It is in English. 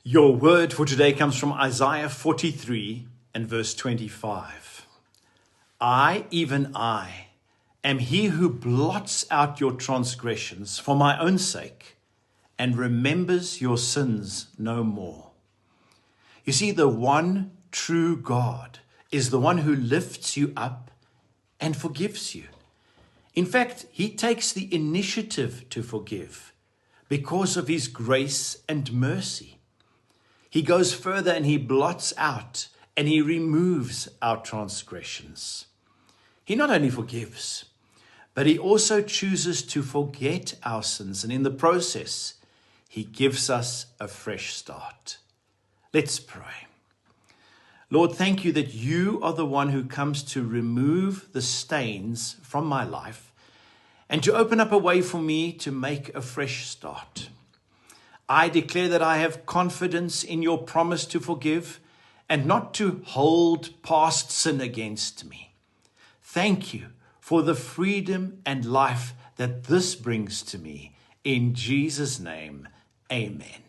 Your word for today comes from Isaiah 43 and verse 25. I, even I, am he who blots out your transgressions for my own sake and remembers your sins no more. You see, the one true God is the one who lifts you up and forgives you. In fact, he takes the initiative to forgive because of his grace and mercy. He goes further and he blots out and he removes our transgressions. He not only forgives, but he also chooses to forget our sins. And in the process, he gives us a fresh start. Let's pray. Lord, thank you that you are the one who comes to remove the stains from my life and to open up a way for me to make a fresh start. I declare that I have confidence in your promise to forgive and not to hold past sin against me. Thank you for the freedom and life that this brings to me. In Jesus' name, amen.